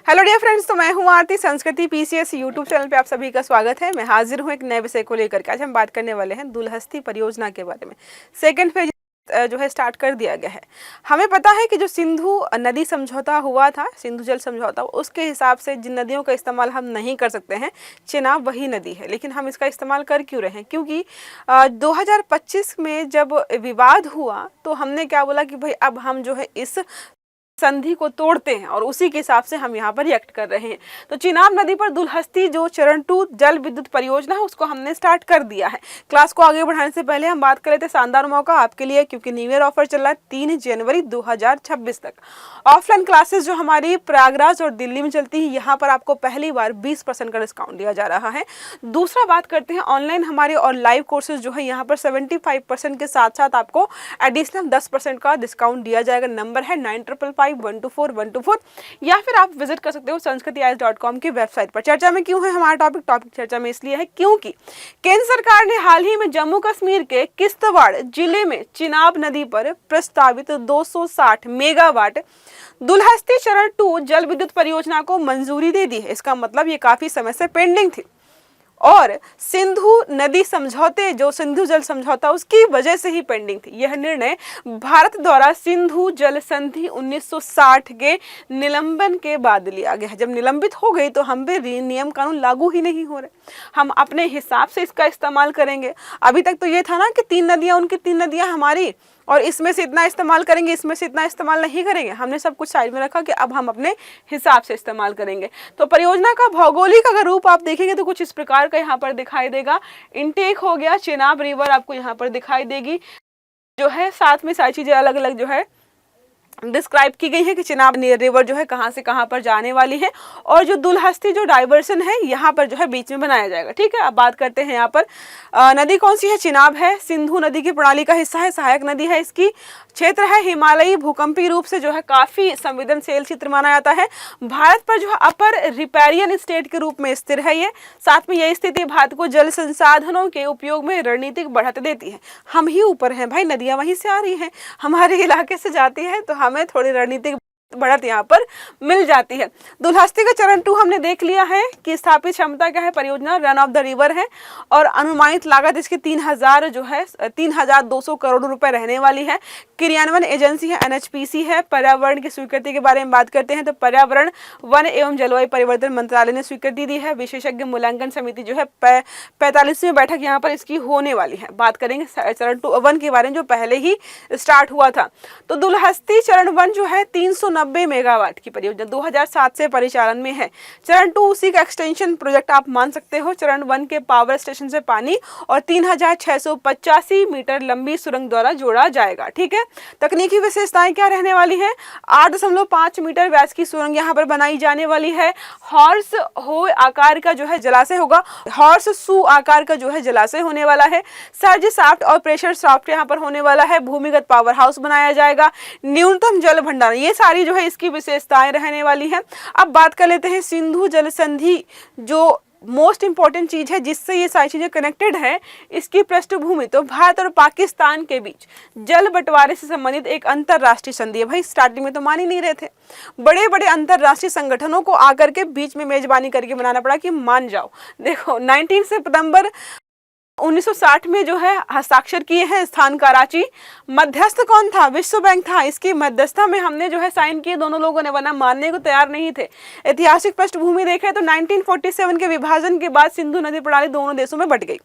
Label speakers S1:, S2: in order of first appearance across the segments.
S1: Hello dear friends, तो मैं हूं आरती। संस्कृति पीसीएस यूट्यूब चैनल पे आप सभी का स्वागत है। मैं हाजिर हूं एक नए विषय को लेकर के। आज हम बात करने वाले हैं दुलहस्ती परियोजना के बारे में। सेकंड फेज जो है स्टार्ट कर दिया गया है। हमें पता है कि जो सिंधु नदी समझौता हुआ था, सिंधु जल समझौता, उसके हिसाब से जिन नदियों का इस्तेमाल हम नहीं कर सकते हैं, चेनाब वही नदी है। लेकिन हम इसका इस्तेमाल कर क्यों रहे हैं? क्योंकि 2025 में जब विवाद हुआ तो हमने क्या बोला कि भाई अब हम जो है इस संधि को तोड़ते हैं और उसी के हिसाब से हम यहाँ पर रिएक्ट कर रहे हैं। तो चिनाब नदी पर दुलहस्ती जो चरण 2 जल विद्युत परियोजना है उसको हमने स्टार्ट कर दिया है। क्लास को आगे बढ़ाने से पहले हम बात कर लेते हैं शानदार मौका आपके लिए, क्योंकि न्यू ईयर ऑफर चल रहा है 3 जनवरी 2026 तक। ऑफलाइन क्लासेस जो हमारी प्रयागराज और दिल्ली में चलती है, यहाँ पर आपको पहली बार 20% का डिस्काउंट दिया जा रहा है। दूसरा बात करते हैं ऑनलाइन हमारे और लाइव कोर्सेज जो है, यहाँ पर 75% के साथ साथ आपको एडिशनल 10% का डिस्काउंट दिया जाएगा। नंबर है 9555124124, या फिर आप विजिट कर सकते हो sanskritiyas.com की वेबसाइट पर। चर्चा में क्यों है हमारा टॉपिक चर्चा में इसलिए है क्योंकि केंद्र सरकार ने हाल ही में जम्मू कश्मीर के किश्तवाड़ जिले में चिनाब नदी पर प्रस्तावित 260 मेगावाट दुलहस्ती चरण 2 जल विद्युत परियोजना को मंजूरी दे दी है। इसका मतलब ये काफी समय से पेंडिंग थी और सिंधु नदी समझौते, जो सिंधु जल समझौता, उसकी वजह से ही पेंडिंग थी। यह निर्णय भारत द्वारा सिंधु जल संधि 1960 के निलंबन के बाद लिया गया है। जब निलंबित हो गई तो हम पे नियम कानून लागू ही नहीं हो रहे, हम अपने हिसाब से इसका इस्तेमाल करेंगे। अभी तक तो ये था ना कि 3 नदियां उनकी, 3 नदियां हमारी, और इसमें से इतना इस्तेमाल करेंगे, इसमें से इतना इस्तेमाल नहीं करेंगे। हमने सब कुछ साइड में रखा कि अब हम अपने हिसाब से इस्तेमाल करेंगे। तो परियोजना का भौगोलिक अगर रूप आप देखेंगे तो कुछ इस प्रकार का यहाँ पर दिखाई देगा। इनटेक हो गया, चेनाब रिवर आपको यहाँ पर दिखाई देगी जो है, साथ में सारी चीजें अलग अलग जो है डिस्क्राइब की गई है कि चिनाब रिवर जो है कहाँ से कहाँ पर जाने वाली है, और जो दुलहस्ती जो डाइवर्सन है यहाँ पर जो है बीच में बनाया जाएगा। ठीक है, अब बात करते हैं यहाँ पर नदी कौन सी है। चिनाब है, सिंधु नदी की प्रणाली का हिस्सा है, सहायक नदी है। इसकी क्षेत्र है हिमालयी भूकंपीय रूप से जो है काफी संवेदनशील क्षेत्र माना जाता है। भारत पर जो है अपर रिपेरियन स्टेट के रूप में स्थिर है ये। साथ में यह स्थिति भारत को जल संसाधनों के उपयोग में रणनीतिक बढ़त देती है। हम ही ऊपर हैं भाई, नदियां वहीं से आ रही हैं, हमारे इलाके से जाती है, तो हमें थोड़ी रणनीतिक बढ़त यहाँ पर मिल जाती है। दुलहस्ती का चरण 2 हमने देख लिया है कि स्थापित क्षमता क्या है, परियोजना रन ऑफ द रिवर है, और अनुमानित लागत इसकी 3000 जो है 3200 करोड़ रुपए रहने वाली है। क्रियान्वयन एजेंसी है एनएचपीसी है। पर्यावरण की स्वीकृति के बारे में बात करते हैं तो पर्यावरण, वन एवं जलवायु परिवर्तन मंत्रालय ने स्वीकृति दी है। विशेषज्ञ मूल्यांकन समिति जो है 45वीं बैठक यहाँ पर इसकी होने वाली है। बात करेंगे चरण 1 के बारे में जो पहले ही स्टार्ट हुआ था। तो दुलहस्ती चरण 1 जो है 390 मेगावाट की परियोजना 2007 से परिचालन में है। चरण 2 उसी का एक्सटेंशन प्रोजेक्ट आप मान सकते हो। चरण 1 के पावर स्टेशन से पानी और 3685 मीटर लंबी सुरंग द्वारा जोड़ा जाएगा। ठीक है, तकनीकी विशेषताएं क्या रहने वाली हैं? 8.5 मीटर व्यास की सुरंग यहाँ पर बनाई जाने वाली है। हॉर्स हो आकार का जो है जलाशय होगा, हॉर्स सू आकार का जो है जलाशय होने वाला है। सर्ज शाफ्ट और प्रेशर शाफ्ट यहाँ पर होने वाला है। भूमिगत पावर हाउस बनाया जाएगा। न्यूनतम जल भंडारण, ये सारी जो है इसकी विशेषताएं रहने वाली हैं। अब बात कर लेते हैं सिंधु जल संधि, जो मोस्ट इंपॉर्टेंट चीज है जिससे ये सारी चीजें कनेक्टेड है, इसकी पृष्ठभूमि। तो भारत और पाकिस्तान के बीच जल बंटवारे से संबंधित एक अंतरराष्ट्रीय संधि है। भाई स्टार्टिंग में तो मान ही नहीं रहे थे, बड़े बड़े अंतरराष्ट्रीय संगठनों को आकर के बीच में मेजबानी करके बनाना पड़ा कि मान जाओ। देखो 19 सितंबर 1960 में जो है हस्ताक्षर किए हैं, स्थान कराची। मध्यस्थ कौन था? विश्व बैंक था। इसकी मध्यस्थता में हमने जो है साइन किए, दोनों लोगों ने, वरना मानने को तैयार नहीं थे। ऐतिहासिक पृष्ठभूमि देखें तो 1947 के विभाजन के बाद सिंधु नदी प्रणाली दोनों देशों में बट गई।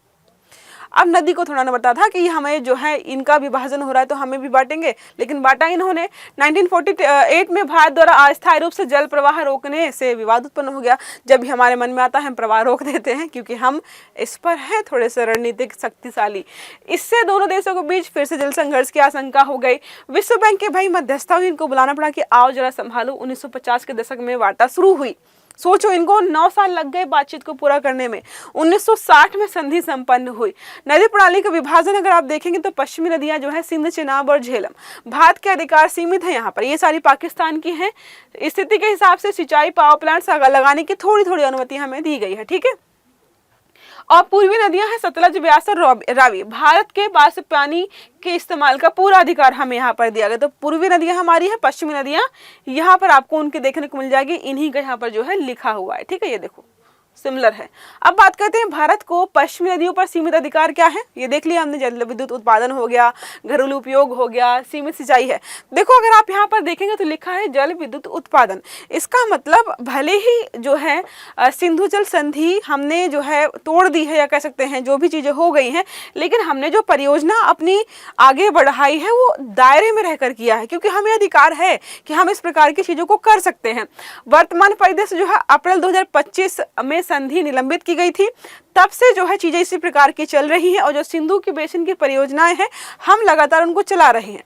S1: अब नदी को थोड़ा ना पता था कि हमें जो है इनका विभाजन हो रहा है तो हमें भी बांटेंगे, लेकिन बांटा इन्होंने। 1948 में भारत द्वारा अस्थायी रूप से जल प्रवाह रोकने से विवाद उत्पन्न हो गया। जब भी हमारे मन में आता है हम प्रवाह रोक देते हैं, क्योंकि हम इस पर हैं थोड़े से रणनीतिक शक्तिशाली। इससे दोनों देशों के बीच फिर से जल संघर्ष की आशंका हो गई। विश्व बैंक के भाई मध्यस्थता हुई, इनको बुलाना पड़ा कि आओ जरा संभालो। 1950 के दशक में वार्ता शुरू हुई। सोचो, इनको 9 साल लग गए बातचीत को पूरा करने में। 1960 में संधि संपन्न हुई। नदी प्रणाली का विभाजन अगर आप देखेंगे तो पश्चिमी नदियां जो है सिंध, चेनाब और झेलम, भारत के अधिकार सीमित है यहाँ पर, ये सारी पाकिस्तान की हैं। स्थिति के हिसाब से सिंचाई पावर प्लांट लगाने की थोड़ी थोड़ी अनुमति हमें दी गई है। ठीक है, और पूर्वी नदियां हैं सतलज, व्यास और रावी। भारत के पास पानी के इस्तेमाल का पूरा अधिकार हमें यहाँ पर दिया गया। तो पूर्वी नदियां हमारी है, पश्चिमी नदियां यहाँ पर आपको उनके देखने को मिल जाएगी, इन्हीं का यहाँ पर जो है लिखा हुआ है। ठीक है, ये देखो सिमिलर है। अब बात करते हैं भारत को पश्चिमी नदियों पर सीमित अधिकार क्या है। ये देख लिया हमने, जल विद्युत उत्पादन हो गया, घरेलू उपयोग हो गया, सीमित सिंचाई है। देखो अगर आप यहाँ पर देखेंगे तो लिखा है जल विद्युत उत्पादन। इसका मतलब भले ही जो है सिंधु जल संधि हमने जो है तोड़ दी है, या कह सकते हैं जो भी चीजें हो गई हैं, लेकिन हमने जो परियोजना अपनी आगे बढ़ाई है वो दायरे में रहकर किया है, क्योंकि हमें अधिकार है कि हम इस प्रकार की चीजों को कर सकते हैं। वर्तमान परिदृश्य जो है अप्रैल 2025 में संधि निलंबित की गई थी, तब से जो है चीजें इसी प्रकार की चल रही हैं, और जो सिंधु की बेसिन की परियोजनाएं हैं हम लगातार उनको चला रहे हैं।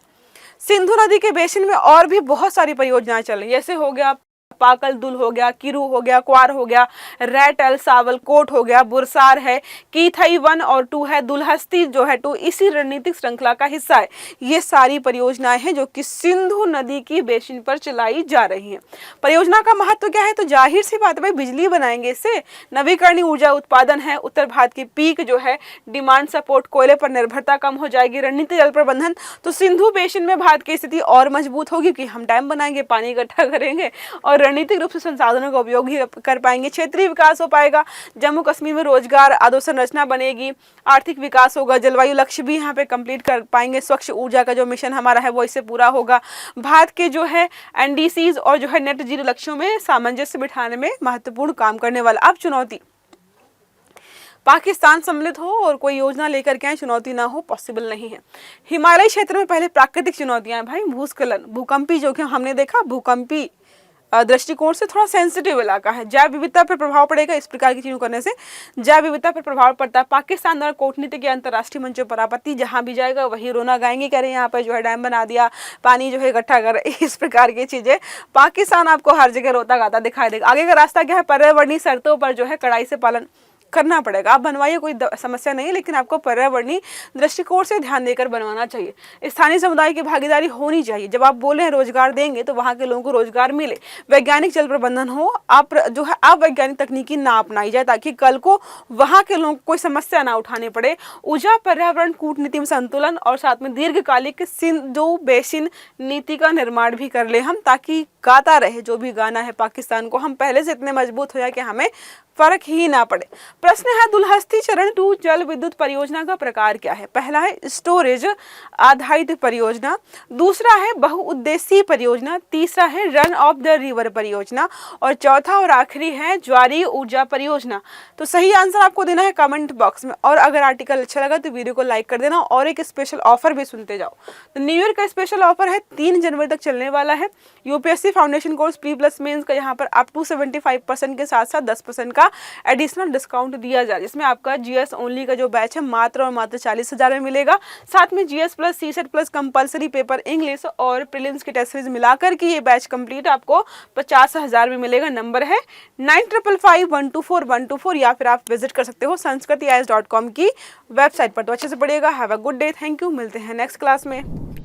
S1: सिंधु नदी के बेसिन में और भी बहुत सारी परियोजनाएं चल रही हैं, जैसे हो गया पाकल दुल हो गया, किरू हो गया, क्वार हो गया, रैटल सावल कोट हो गया, बुरसार है, कीथई 1 और 2 है, दुलहस्ती जो है 2 इसी रणनीतिक श्रृंखला का हिस्सा है। ये सारी परियोजनाएं हैं जो कि सिंधु नदी की बेसिन पर चलाई जा रही हैं। परियोजना का महत्व क्या है, तो जाहिर सी बात है भाई बिजली बनाएंगे इससे, नवीकरणीय ऊर्जा उत्पादन है, उत्तर भारत की पीक जो है डिमांड सपोर्ट, कोयले पर निर्भरता कम हो जाएगी, रणनीतिक जल प्रबंधन, तो सिंधु बेसिन में भारत की स्थिति और मजबूत होगी कि हम डैम बनाएंगे, पानी इकट्ठा करेंगे और रणनीतिक रूप से संसाधनों का उपयोग ही कर पाएंगे। क्षेत्रीय विकास हो पाएगा, जम्मू कश्मीर में रोजगार अधोसंरचना बनेगी, आर्थिक विकास होगा, जलवायु लक्ष्य भी यहाँ पे कंप्लीट कर पाएंगे, स्वच्छ ऊर्जा का जो मिशन हमारा है वो इससे पूरा होगा। भारत के जो है एनडीसीज और जो है नेट जीरो लक्ष्यों में सामंजस्य बिठाने में महत्वपूर्ण काम करने वाला। अब चुनौती, पाकिस्तान सम्मिलित हो और कोई योजना लेकर के आए, चुनौती ना हो, पॉसिबल नहीं है। हिमालय क्षेत्र में पहले प्राकृतिक चुनौतियां हैं भाई, भूस्खलन, भूकंपी जोखिम हमने देखा, भूकंपी दृष्टिकोण से थोड़ा सेंसिटिव इलाका है, जैव विविधता पर प्रभाव पड़ेगा, इस प्रकार की चीजों करने से जैव विविधता पर प्रभाव पड़ता है। पाकिस्तान द्वारा कूटनीतिक या अंतर्राष्ट्रीय मंचों पर आपत्ति, जहां भी जाएगा वही रोना गाएंगे, कह रहे हैं यहाँ पर जो है डैम बना दिया, पानी जो है इकट्ठा कर, इस प्रकार की चीजें पाकिस्तान आपको हर जगह रोता गाता दिखाई देगा। आगे का रास्ता क्या है, पर्यावरणीय शर्तों पर जो है कड़ाई से पालन करना पड़ेगा। आप बनवाइए, कोई समस्या नहीं है, लेकिन आपको पर्यावरणीय दृष्टिकोण से ध्यान देकर बनवाना चाहिए। स्थानीय समुदाय की भागीदारी होनी चाहिए। जब आप बोले हैं रोजगार देंगे तो वहाँ के लोगों को रोजगार मिले, वैज्ञानिक जल प्रबंधन हो, आप जो है आप वैज्ञानिक तकनीकी ना अपनाई जाए, ताकि कल को वहाँ के लोगों को कोई समस्या ना उठानी पड़े। ऊर्जा पर्यावरण कूटनीति में संतुलन और साथ में दीर्घकालिक सिंधु बेसिन नीति का निर्माण भी कर ले हम, ताकि गाता रहे जो भी गाना है पाकिस्तान को, हम पहले से इतने मजबूत हो जाए कि हमें फर्क ही ना पड़े। प्रश्न है दुलहस्ती चरण 2 जल विद्युत परियोजना का प्रकार क्या है। पहला है स्टोरेज आधारित परियोजना, दूसरा है बहुउद्देशीय परियोजना, तीसरा है रन ऑफ द रिवर परियोजना, और चौथा और आखिरी है ज्वारीय ऊर्जा परियोजना। तो सही आंसर आपको देना है कमेंट बॉक्स में, और अगर आर्टिकल अच्छा लगा तो वीडियो को लाइक कर देना, और एक स्पेशल ऑफर भी सुनते जाओ। तो न्यू ईयर का स्पेशल ऑफर है, 3 जनवरी तक चलने वाला है। UPSC foundation course P+ mains का यहाँ पर अप टू 75% के साथ साथ 10% का एडिशनल डिस्काउंट दिया जा रहा है, जिसमें आपका जीएस ओनली का जो बैच है मात्र और मात्र 40,000 में मिलेगा। साथ में GS plus CSAT plus compulsory paper English और प्रीलिम्स की टेस्ट सीरीज मिलाकर के ये बैच कंप्लीट आपको 50,000 में मिलेगा। नंबर है 9555124124, या फिर आप विजिट कर सकते हो sanskritIAS.com की वेबसाइट पर। तो अच्छे से पढ़िएगा। Have a good day, thank you, मिलते हैं नेक्स्ट क्लास में।